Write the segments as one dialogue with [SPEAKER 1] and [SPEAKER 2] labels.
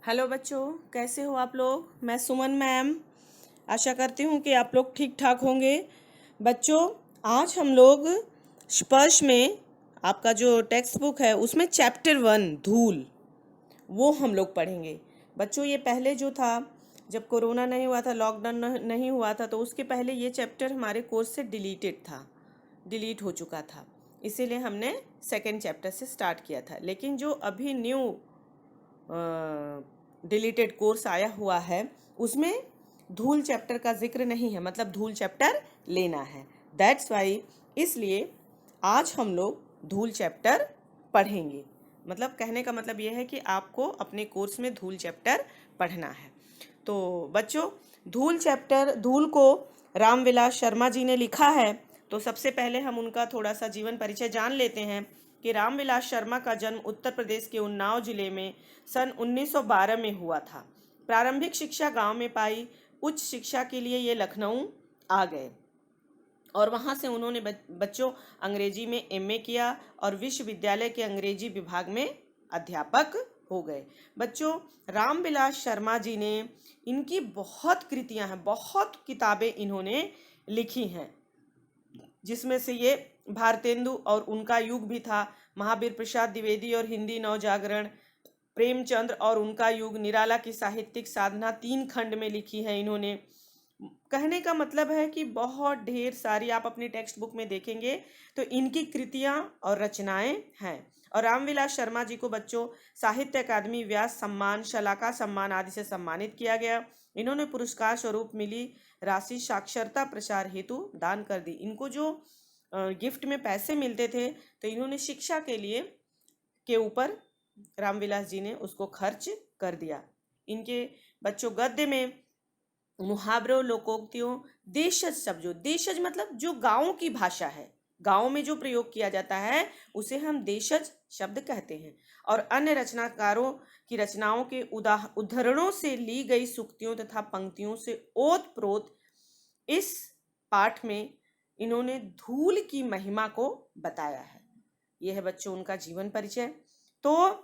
[SPEAKER 1] Hello बच्चों, कैसे हो आप लोग। मैं सुमन मैम। आशा करती हूँ कि आप लोग ठीक ठाक होंगे। बच्चों, आज हम लोग स्पर्श में आपका जो टेक्स्ट बुक है उसमें चैप्टर 1 धूल वो हम लोग पढ़ेंगे। बच्चों, ये पहले जो था, जब कोरोना नहीं हुआ था, लॉकडाउन नहीं हुआ था, तो उसके पहले ये चैप्टर हमारे कोर्स से डिलीट हो चुका था। इसीलिए हमने सेकेंड चैप्टर से स्टार्ट किया था। लेकिन जो अभी न्यू डिलीटेड कोर्स आया हुआ है उसमें धूल चैप्टर का जिक्र नहीं है, मतलब धूल चैप्टर लेना है। दैट्स वाई इसलिए आज हम लोग धूल चैप्टर पढ़ेंगे। मतलब कहने का मतलब यह है कि आपको अपने कोर्स में धूल चैप्टर पढ़ना है। तो बच्चों, धूल को रामविलास शर्मा जी ने लिखा है। तो सबसे पहले हम उनका थोड़ा सा जीवन परिचय जान लेते हैं कि रामविलास शर्मा का जन्म उत्तर प्रदेश के उन्नाव जिले में सन 1912 में हुआ था। प्रारंभिक शिक्षा गांव में पाई। उच्च शिक्षा के लिए ये लखनऊ आ गए और वहां से उन्होंने बच्चों अंग्रेजी में एमए किया और विश्वविद्यालय के अंग्रेजी विभाग में अध्यापक हो गए। बच्चों, रामविलास शर्मा जी ने, इनकी बहुत कृतियां हैं, बहुत किताबें इन्होंने लिखी हैं, जिसमें से ये भारतेंदु और उनका युग भी था, महावीर प्रसाद द्विवेदी और हिंदी नवजागरण, प्रेमचंद्र और उनका युग, निराला की साहित्यिक साधना 3 खंड में लिखी है इन्होंने। कहने का मतलब है कि बहुत ढेर सारी आप अपनी टेक्स्ट बुक में देखेंगे तो इनकी कृतियां और रचनाएं हैं। और रामविलास शर्मा जी को बच्चों साहित्य अकादमी व्यास सम्मान, शलाका सम्मान आदि से सम्मानित किया गया। इन्होंने पुरस्कार स्वरूप मिली राशि साक्षरता प्रसार हेतु दान कर दी। इनको जो गिफ्ट में पैसे मिलते थे तो इन्होंने शिक्षा के लिए के ऊपर रामविलास जी ने उसको खर्च कर दिया। इनके बच्चों गद्य में मुहावरों, लोकोक्तियों, देशज शब्दों, देशज मतलब जो गांव की भाषा है, गांव में जो प्रयोग किया जाता है उसे हम देशज शब्द कहते हैं। और अन्य रचनाकारों की रचनाओं के उद्धरणों से ली गई सूक्तियों तथा पंक्तियों से ओत प्रोत इस पाठ में इन्होंने धूल की महिमा को बताया है। यह है बच्चों उनका जीवन परिचय। तो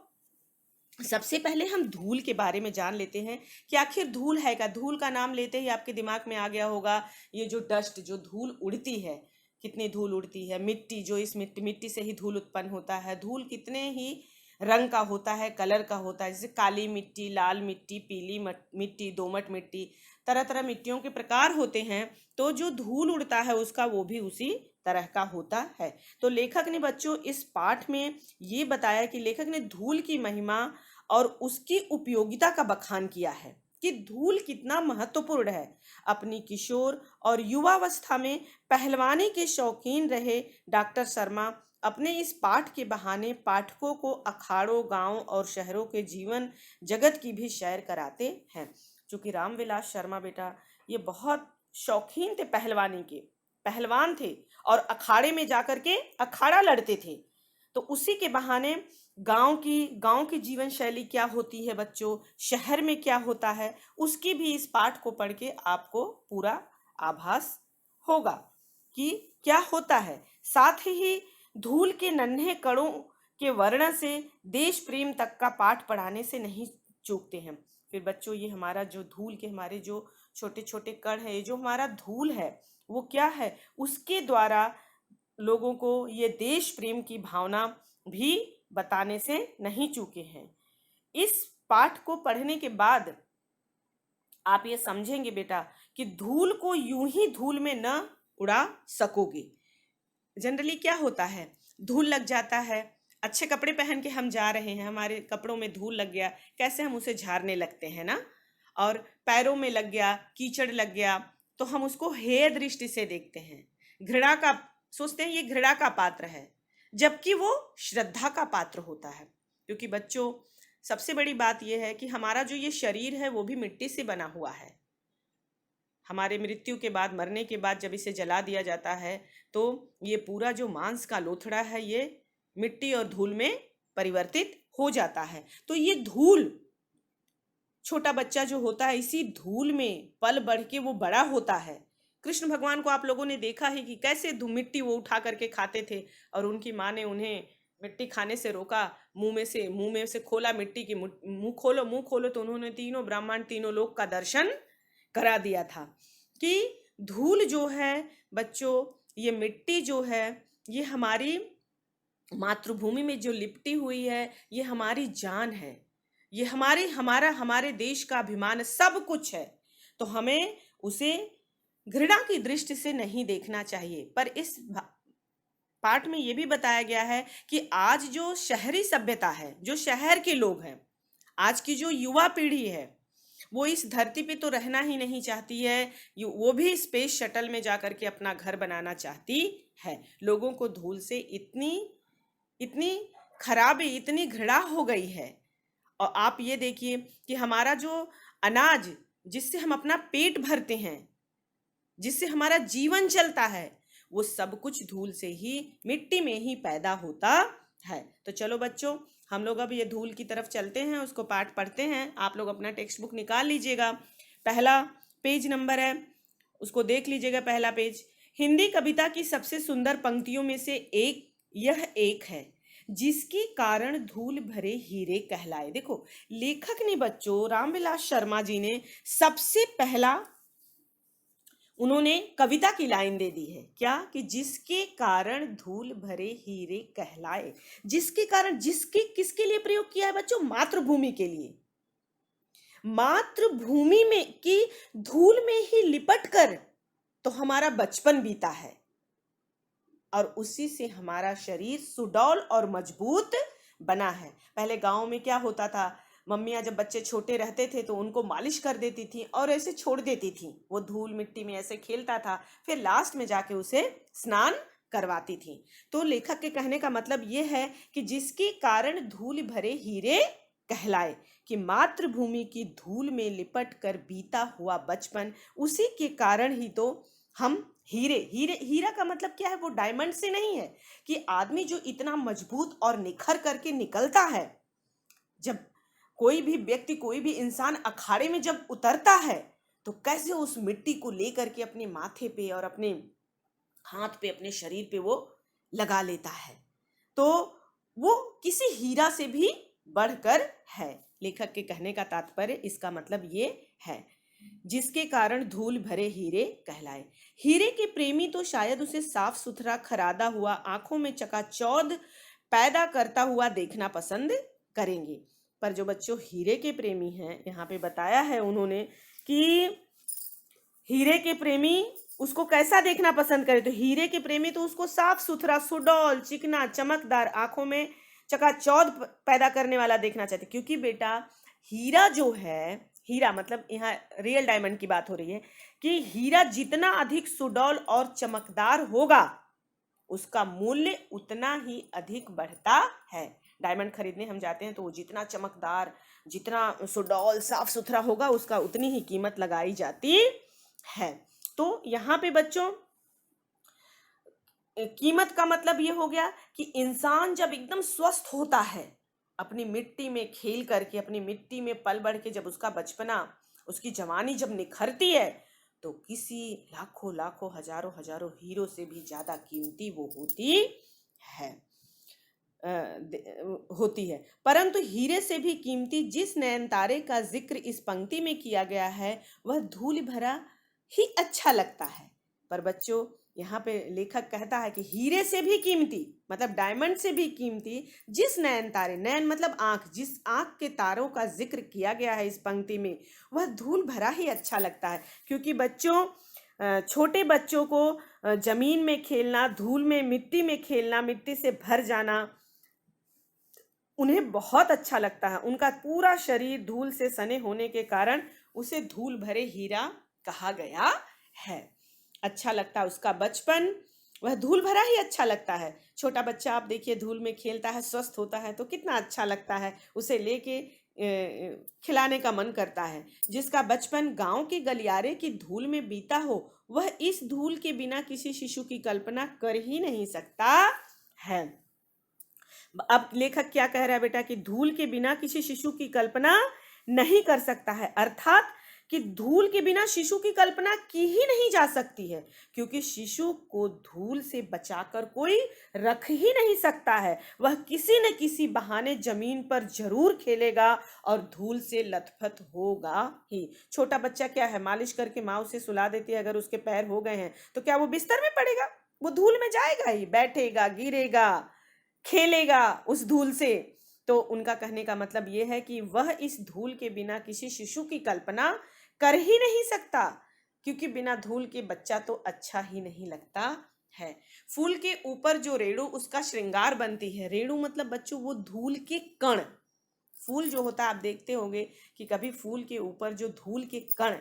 [SPEAKER 1] सबसे पहले हम धूल के बारे में जान लेते हैं कि आखिर धूल है क्या। धूल का नाम लेते ही आपके दिमाग में आ गया होगा ये जो डस्ट, जो धूल उड़ती है, कितनी धूल उड़ती है, मिट्टी, जो इस मिट्टी से ही धूल उत्पन्न होता है। धूल कितने ही रंग का होता है, कलर का होता है, जैसे काली मिट्टी, लाल मिट्टी, पीली मिट्टी, दोमट मिट्टी, तरह तरह मिट्टियों के प्रकार होते हैं। तो जो धूल उड़ता है उसका वो भी उसी तरह का होता है। तो लेखक ने बच्चों इस पाठ में ये बताया कि लेखक ने धूल की महिमा और उसकी उपयोगिता का बखान किया है कि धूल कितना महत्वपूर्ण है। अपनी किशोर और युवावस्था में पहलवानी के शौकीन रहे डॉक्टर शर्मा अपने इस पाठ के बहाने पाठकों को अखाड़ों, गांव और शहरों के जीवन जगत की भी सैर कराते हैं। चूंकि रामविलास शर्मा बेटा ये बहुत शौकीन थे, पहलवानी के पहलवान थे और अखाड़े में जाकर के अखाड़ा लड़ते थे। तो उसी के बहाने गांव की जीवन शैली क्या होती है बच्चों, शहर में क्या होता है, उसकी भी इस पाठ को पढ़ के आपको पूरा आभास होगा कि क्या होता है। साथ ही धूल के नन्हे कणों के वर्णन से देश प्रेम तक का पाठ पढ़ाने से नहीं चूकते हैं। फिर बच्चों ये हमारा जो धूल के हमारे जो छोटे छोटे कण है, ये जो हमारा धूल है वो क्या है, उसके द्वारा लोगों को ये देश प्रेम की भावना भी बताने से नहीं चूके हैं। इस पाठ को पढ़ने के बाद आप ये समझेंगे बेटा कि धूल को यूं ही धूल में न उड़ा सकोगे। जनरली क्या होता है, धूल लग जाता है, अच्छे कपड़े पहन के हम जा रहे हैं, हमारे कपड़ों में धूल लग गया, कैसे हम उसे झाड़ने लगते हैं ना। और पैरों में लग गया, कीचड़ लग गया, तो हम उसको हेय दृष्टि से देखते हैं, घृणा का सोचते हैं ये घृणा का पात्र है, जबकि वो श्रद्धा का पात्र होता है। क्योंकि बच्चों सबसे बड़ी बात यह है कि हमारा जो ये शरीर है वो भी मिट्टी से बना हुआ है। हमारे मृत्यु के बाद, मरने के बाद जब इसे जला दिया जाता है तो ये पूरा जो मांस का लोथड़ा है ये मिट्टी और धूल में परिवर्तित हो जाता है। तो ये धूल, छोटा बच्चा जो होता है इसी धूल में पल बढ़ के वो बड़ा होता है। कृष्ण भगवान को आप लोगों ने देखा है कि कैसे मिट्टी वो उठा करके खाते थे और उनकी माँ ने उन्हें मिट्टी खाने से रोका, मुंह में से खोला मिट्टी की, मुंह खोलो, तो उन्होंने तीनों ब्रह्मांड, तीनों लोक का दर्शन करा दिया था कि धूल जो है बच्चों, ये मिट्टी जो है, ये हमारी मातृभूमि में जो लिपटी हुई है, ये हमारी जान है, ये हमारे देश का अभिमान है, सब कुछ है। तो हमें उसे घृणा की दृष्टि से नहीं देखना चाहिए। पर इस पाठ में ये भी बताया गया है कि आज जो शहरी सभ्यता है, जो शहर के लोग हैं, आज की जो युवा पीढ़ी है, वो इस धरती पे तो रहना ही नहीं चाहती है, वो भी स्पेस शटल में जाकर के अपना घर बनाना चाहती है। लोगों को धूल से इतनी इतनी खराबी, इतनी घृणा हो गई है। और आप ये देखिए कि हमारा जो अनाज, जिससे हम अपना पेट भरते हैं, जिससे हमारा जीवन चलता है, वो सब कुछ धूल से ही, मिट्टी में ही पैदा होता है। तो चलो बच्चों, हम लोग अब ये धूल की तरफ चलते हैं, उसको पाठ पढ़ते हैं। आप लोग अपना टेक्स्ट बुक निकाल लीजिएगा, पहला पेज नंबर है, उसको देख लीजिएगा। पहला पेज, हिंदी कविता की सबसे सुंदर पंक्तियों में से यह एक है, जिसके कारण धूल भरे हीरे कहलाए। देखो, लेखक ने बच्चों, रामविलास शर्मा जी ने सबसे पहला उन्होंने कविता की लाइन दे दी है, क्या कि जिसके कारण धूल भरे हीरे कहलाए। जिसके कारण, किसके लिए प्रयोग किया है बच्चों? मातृभूमि के लिए। मातृभूमि में की धूल में ही लिपट कर तो हमारा बचपन बीता है, और उसी से हमारा शरीर सुडौल और मजबूत बना है। पहले गांव में क्या होता था, मम्मियाँ जब बच्चे छोटे रहते थे तो उनको मालिश कर देती थी और ऐसे छोड़ देती थी, वो धूल मिट्टी में ऐसे खेलता था, फिर लास्ट में जाके उसे स्नान करवाती थी। तो लेखक के कहने का मतलब ये है कि जिसके कारण धूल भरे हीरे कहलाए, कि मातृभूमि की धूल में लिपट कर बीता हुआ बचपन, उसी के कारण ही तो हम हीरा का मतलब क्या है? वो डायमंड से नहीं है, कि आदमी जो इतना मजबूत और निखर करके निकलता है, जब कोई भी व्यक्ति, कोई भी इंसान अखाड़े में जब उतरता है, तो कैसे उस मिट्टी को लेकर के अपने माथे पे और अपने हाथ पे, अपने शरीर पे वो लगा लेता है, तो वो किसी हीरा से भी बढ़कर है। लेखक के कहने का तात्पर्य, इसका मतलब ये है, जिसके कारण धूल भरे हीरे कहलाए। हीरे के प्रेमी तो शायद उसे साफ सुथरा, खरादा हुआ, आंखों में चकाचौंध पैदा करता हुआ देखना पसंद करेंगे। पर जो बच्चों हीरे के प्रेमी हैं, यहाँ पे बताया है उन्होंने कि हीरे के प्रेमी उसको कैसा देखना पसंद करे, तो हीरे के प्रेमी तो उसको साफ सुथरा, सुडौल, चिकना, चमकदार, आंखों में चकाचौंध पैदा करने वाला देखना चाहते। क्योंकि बेटा हीरा जो है, हीरा मतलब यहाँ रियल डायमंड की बात हो रही है, कि हीरा जितना अधिक सुडौल और चमकदार होगा, उसका मूल्य उतना ही अधिक बढ़ता है। डायमंड खरीदने हम जाते हैं तो वो जितना चमकदार, जितना सुडौल, साफ सुथरा होगा, उसका उतनी ही कीमत लगाई जाती है। तो यहाँ पे बच्चों कीमत का मतलब ये हो गया कि इंसान जब एकदम स्वस्थ होता है, अपनी मिट्टी में खेल करके, अपनी मिट्टी में पल बढ़ के, जब उसका बचपना, उसकी जवानी जब निखरती है, तो किसी लाखों लाखों, हजारों हजारों हीरो से भी ज्यादा कीमती वो होती है। परंतु हीरे से भी कीमती जिस नयनतारे का जिक्र इस पंक्ति में किया गया है, वह धूल भरा ही अच्छा लगता है। पर बच्चों यहाँ पे लेखक कहता है कि हीरे से भी कीमती, मतलब डायमंड से भी कीमती, जिस नयनतारे, नयन मतलब आंख, जिस आंख के तारों का जिक्र किया गया है इस पंक्ति में, वह धूल भरा ही अच्छा लगता है। क्योंकि बच्चों, छोटे बच्चों को जमीन में खेलना, धूल में, मिट्टी में खेलना, मिट्टी से भर जाना उन्हें बहुत अच्छा लगता है। उनका पूरा शरीर धूल से सने होने के कारण उसे धूल भरे हीरा कहा गया है। अच्छा लगता है उसका बचपन, वह धूल भरा ही अच्छा लगता है। छोटा बच्चा आप देखिए धूल में खेलता है, स्वस्थ होता है, तो कितना अच्छा लगता है, उसे लेके खिलाने का मन करता है। जिसका बचपन गांव के गलियारे की धूल में बीता हो, वह इस धूल के बिना किसी शिशु की कल्पना कर ही नहीं सकता है। अब लेखक क्या कह रहा है बेटा, कि धूल के बिना किसी शिशु की कल्पना नहीं कर सकता है, अर्थात कि धूल के बिना शिशु की कल्पना की ही नहीं जा सकती है, क्योंकि शिशु को धूल से बचाकर कोई रख ही नहीं सकता है। वह किसी न किसी बहाने जमीन पर जरूर खेलेगा और धूल से लथपथ होगा ही। छोटा बच्चा क्या है, मालिश करके माँ उसे सुला देती है, अगर उसके पैर हो गए हैं तो क्या वो बिस्तर में पड़ेगा? वो धूल में जाएगा ही, बैठेगा, गिरेगा, खेलेगा उस धूल से। तो उनका कहने का मतलब ये है कि वह इस धूल के बिना किसी शिशु की कल्पना कर ही नहीं सकता, क्योंकि बिना धूल के बच्चा तो अच्छा ही नहीं लगता है। फूल के ऊपर जो रेणु उसका श्रृंगार बनती है, रेणु मतलब बच्चों वो धूल के कण। फूल जो होता है, आप देखते होंगे कि कभी फूल के ऊपर जो धूल के कण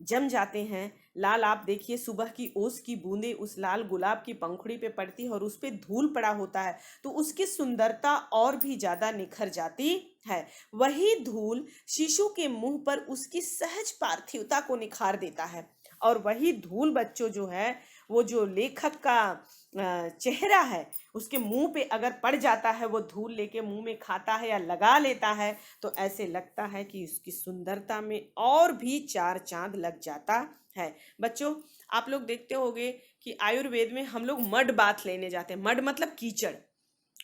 [SPEAKER 1] जम जाते हैं, लाल, आप देखिए सुबह की ओस की बूंदें उस लाल गुलाब की पंखुड़ी पे पड़ती है और उस पे धूल पड़ा होता है, तो उसकी सुंदरता और भी ज्यादा निखर जाती है। वही धूल शिशु के मुंह पर उसकी सहज पार्थिवता को निखार देता है। और वही धूल बच्चों जो है, वो जो लेखक का चेहरा है, उसके मुंह पे अगर पड़ जाता है, वो धूल लेके मुंह में खाता है या लगा लेता है, तो ऐसे लगता है कि उसकी सुंदरता में और भी चार चांद लग जाता है। बच्चों, आप लोग देखते होंगे कि आयुर्वेद में हम लोग मड बाथ लेने जाते हैं। मड मतलब कीचड़,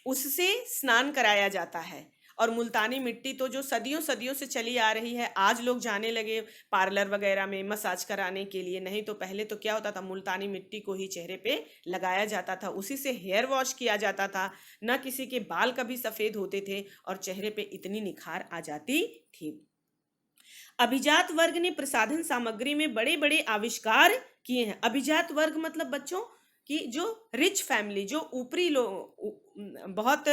[SPEAKER 1] उससे स्नान कराया जाता है। और मुल्तानी मिट्टी तो जो सदियों सदियों से चली आ रही है, आज लोग जाने लगे पार्लर वगैरह में मसाज कराने के लिए। नहीं तो पहले तो क्या होता था, मुल्तानी मिट्टी को ही चेहरे पे लगाया जाता था, उसी से हेयर वॉश किया जाता था। न किसी के बाल कभी सफ़ेद होते थे और चेहरे पे इतनी निखार आ जाती थी। अभिजात वर्ग ने प्रसाधन सामग्री में बड़े बड़े आविष्कार किए हैं। अभिजात वर्ग मतलब बच्चों कि जो रिच फैमिली, जो ऊपरी लोग, बहुत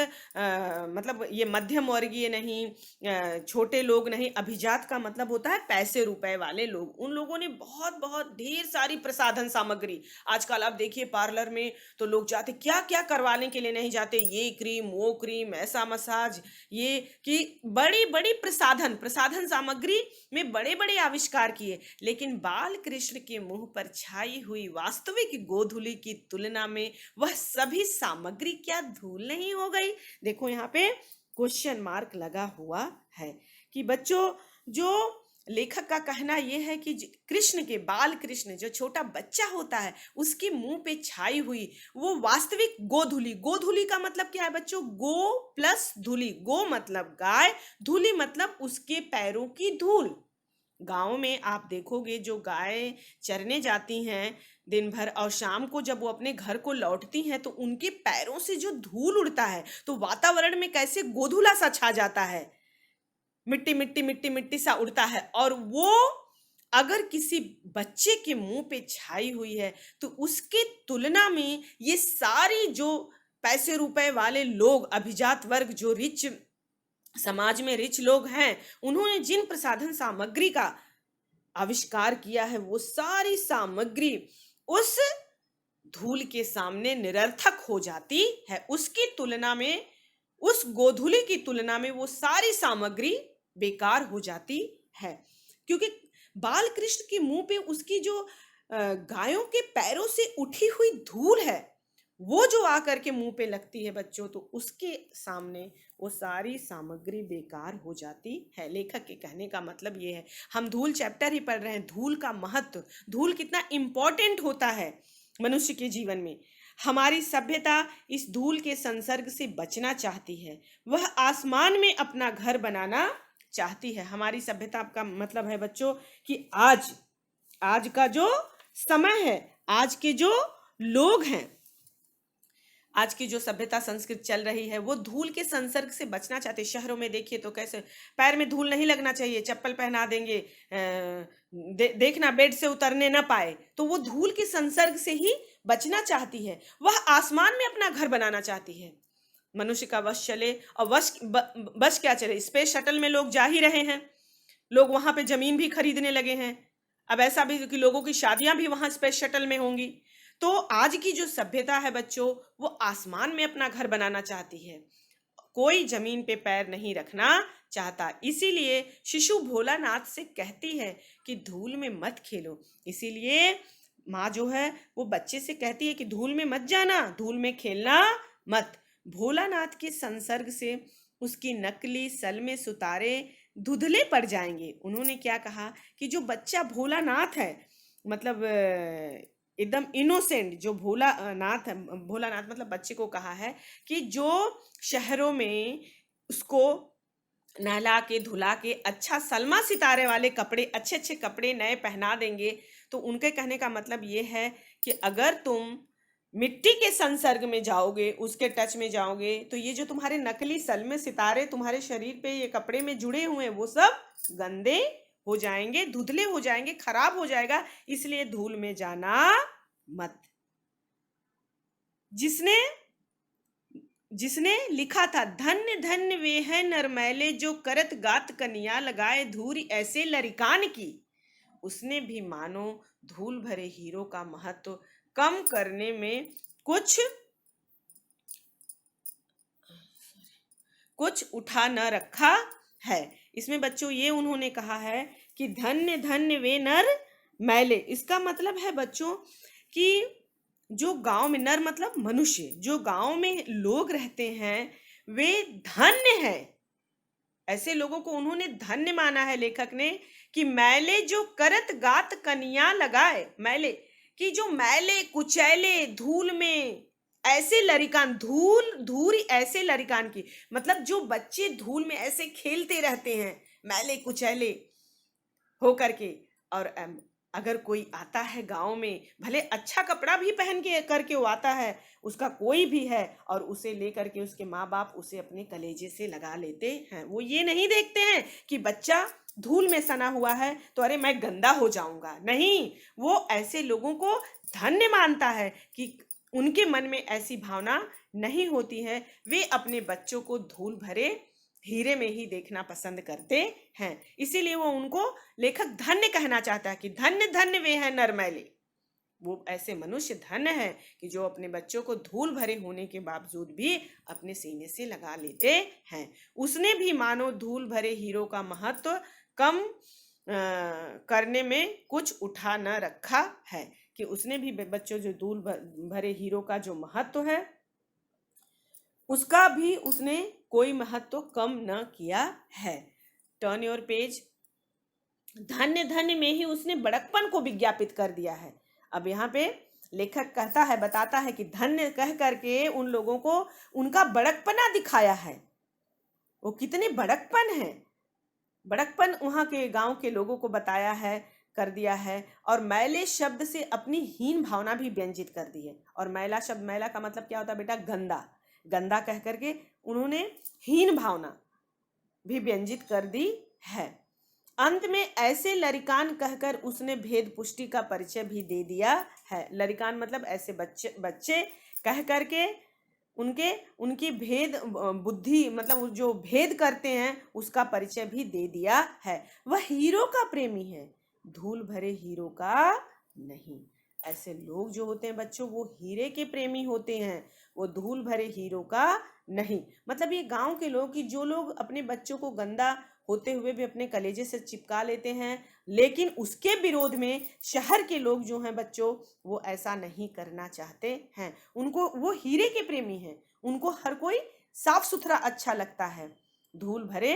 [SPEAKER 1] मतलब ये मध्यम वर्गीय नहीं, छोटे लोग नहीं। अभिजात का मतलब होता है पैसे रुपए वाले लोग। उन लोगों ने बहुत बहुत ढेर सारी प्रसाधन सामग्री, आजकल आप देखिए पार्लर में तो लोग जाते, क्या क्या करवाने के लिए नहीं जाते, ये क्रीम, वो क्रीम, ऐसा मसाज, ये कि बड़ी बड़ी प्रसाधन प्रसाधन सामग्री में बड़े बड़े आविष्कार किए। लेकिन बाल कृष्ण के मुंह पर छाई हुई वास्तविक गोधूली की तुलना में वह सभी सामग्री क्या धूल नहीं हो गई? देखो यहाँ पे क्वेश्चन मार्क लगा हुआ है कि बच्चों, जो लेखक का कहना यह है कि कृष्ण के, बाल कृष्ण जो छोटा बच्चा होता है, उसके मुंह पे छाई हुई वो वास्तविक गोधूली। गोधूली का मतलब क्या है बच्चों? गो प्लस धूली। गो मतलब गाय, धूली मतलब उसके पैरों की धूल। गांव में आप देखोगे जो गाय चरने जाती हैं दिन भर, और शाम को जब वो अपने घर को लौटती हैं तो उनके पैरों से जो धूल उड़ता है, तो वातावरण में कैसे गोधूला सा छा जाता है, मिट्टी मिट्टी मिट्टी मिट्टी सा उड़ता है। और वो अगर किसी बच्चे के मुंह पे छाई हुई है, तो उसके तुलना में ये सारी जो पैसे रुपए वाले लोग, अभिजात वर्ग, जो रिच समाज में रिच लोग हैं, उन्होंने जिन प्रसाधन सामग्री का आविष्कार किया है, वो सारी सामग्री उस धूल के सामने निरर्थक हो जाती है। उसकी तुलना में, उस गोधूली की तुलना में वो सारी सामग्री बेकार हो जाती है। क्योंकि बाल कृष्ण के मुंह पे उसकी जो गायों के पैरों से उठी हुई धूल है, वो जो आकर के मुंह पे लगती है बच्चों, तो उसके सामने वो सारी सामग्री बेकार हो जाती है। लेखक के कहने का मतलब ये है, हम धूल चैप्टर ही पढ़ रहे हैं, धूल का महत्व, धूल कितना इम्पोर्टेंट होता है मनुष्य के जीवन में। हमारी सभ्यता इस धूल के संसर्ग से बचना चाहती है, वह आसमान में अपना घर बनाना चाहती है। हमारी सभ्यता का मतलब है बच्चों कि आज का जो समय है, आज के जो लोग हैं, आज की जो सभ्यता संस्कृति चल रही है, वो धूल के संसर्ग से बचना चाहते हैं। शहरों में देखिए तो कैसे पैर में धूल नहीं लगना चाहिए, चप्पल पहना देंगे, देखना बेड से उतरने ना पाए, तो वो धूल के संसर्ग से ही बचना चाहती है। वह आसमान में अपना घर बनाना चाहती है। मनुष्य का वश चले, और बस क्या चले, स्पेस शटल में लोग जा ही रहे हैं, लोग वहां पे जमीन भी खरीदने लगे हैं। अब ऐसा भी कि लोगों की शादियां भी वहां स्पेस शटल में होंगी। तो आज की जो सभ्यता है बच्चों, वो आसमान में अपना घर बनाना चाहती है, कोई जमीन पे पैर नहीं रखना चाहता। इसीलिए शिशु भोलानाथ से कहती है कि धूल में मत खेलो। इसीलिए माँ जो है वो बच्चे से कहती है कि धूल में मत जाना, धूल में खेलना मत। भोलानाथ के संसर्ग से उसकी नकली सलमे सुतारे धुंधले पड़ जाएंगे। उन्होंने क्या कहा कि जो बच्चा भोलानाथ है, मतलब एकदम इनोसेंट जो भोलानाथ है, भोलानाथ मतलब बच्चे को कहा है कि जो शहरों में उसको नहला के धुला के अच्छा सलमा सितारे वाले कपड़े, अच्छे अच्छे कपड़े नए पहना देंगे, तो उनके कहने का मतलब ये है कि अगर तुम मिट्टी के संसर्ग में जाओगे, उसके टच में जाओगे, तो ये जो तुम्हारे नकली सलमे सितारे तुम्हारे शरीर पे ये कपड़े में जुड़े हुए हैं वो सब गंदे हो जाएंगे, धुंधले हो जाएंगे, खराब हो जाएगा, इसलिए धूल में जाना मत। जिसने जिसने लिखा था, धन्य धन्य वे है नर मैले जो करत गात कनिया लगाए धूरी ऐसे लरिकान की, उसने भी मानो धूल भरे हीरो का महत्व कम करने में कुछ उठा न रखा है। इसमें बच्चों ये उन्होंने कहा है कि धन्य धन्य वे नर मैले, इसका मतलब है बच्चों कि जो गांव में, नर मतलब मनुष्य, जो गांव में लोग रहते हैं वे धन्य है। ऐसे लोगों को उन्होंने धन्य माना है लेखक ने कि मैले जो करत गात कनिया लगाए, मैले कि जो मैले कुचैले धूल में ऐसे लरिकान, धूल ऐसे लरिकान की, मतलब जो बच्चे धूल में ऐसे खेलते रहते हैं मैले कुचैले हो करके, और अगर कोई आता है गांव में, भले अच्छा कपड़ा भी पहन के करके वो आता है, उसका कोई भी है, और उसे लेकर के उसके माँ बाप उसे अपने कलेजे से लगा लेते हैं। वो ये नहीं देखते हैं कि बच्चा धूल में सना हुआ है तो अरे मैं गंदा हो जाऊंगा, नहीं, वो ऐसे लोगों को धन्य मानता है कि उनके मन में ऐसी भावना नहीं होती है। वे अपने बच्चों को धूल भरे हीरे में ही देखना पसंद करते हैं, इसीलिए वो उनको लेखक धन्य कहना चाहता है कि धन्य धन्य वे हैं नर मैले। वो ऐसे मनुष्य धन्य है कि जो अपने बच्चों को धूल भरे होने के बावजूद भी अपने सीने से लगा लेते हैं। उसने भी मानो धूल भरे हीरो का महत्व कम करने में कुछ उठा न रखा है, कि उसने भी बच्चों जो धूल भरे हीरो का जो महत्व है उसका भी उसने कोई महत्व कम न किया है। Turn your page. धन्य धन्य में ही उसने बड़कपन को विज्ञापित कर दिया है। अब यहाँ पे लेखक कहता है, बताता है कि धन्य कह करके उन लोगों को उनका बड़कपना दिखाया है, वो कितने बड़कपन है, बड़कपन वहाँ के गांव के लोगों को बताया है, कर दिया है। और मैले शब्द से अपनी हीन भावना भी व्यंजित कर दी है। और मैला शब्द, मैला का मतलब क्या होता है बेटा, गंदा, गंदा कह करके उन्होंने हीन भावना भी व्यंजित कर दी है। अंत में ऐसे लरिकान कहकर उसने भेद पुष्टि का परिचय भी दे दिया है। लरिकान मतलब ऐसे बच्चे कह करके उनकी भेद बुद्धि, मतलब जो भेद करते हैं उसका परिचय भी दे दिया है। वह हीरो का प्रेमी है, धूल भरे हीरो का नहीं। ऐसे लोग जो होते हैं बच्चों, वो हीरे के प्रेमी होते हैं, वो धूल भरे हीरो का नहीं। मतलब ये गांव के लोग, कि जो लोग अपने बच्चों को गंदा होते हुए भी अपने कलेजे से चिपका लेते हैं, लेकिन उसके विरोध में शहर के लोग जो हैं बच्चों, वो ऐसा नहीं करना चाहते हैं। उनको, वो हीरे के प्रेमी हैं, उनको हर कोई साफ सुथरा अच्छा लगता है, धूल भरे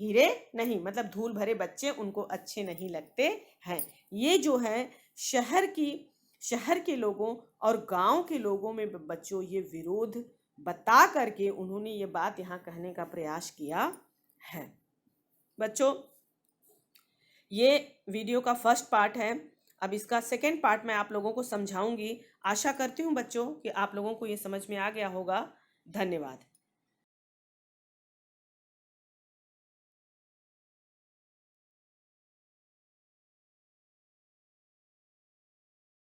[SPEAKER 1] हीरे नहीं, मतलब धूल भरे बच्चे उनको अच्छे नहीं लगते हैं। ये जो है शहर के लोगों और गांव के लोगों में बच्चों ये विरोध बता करके उन्होंने ये बात यहाँ कहने का प्रयास किया है। बच्चों ये वीडियो का फर्स्ट पार्ट है, अब इसका सेकेंड पार्ट मैं आप लोगों को समझाऊंगी। आशा करती हूँ बच्चों कि आप लोगों को ये समझ में आ गया होगा। धन्यवाद।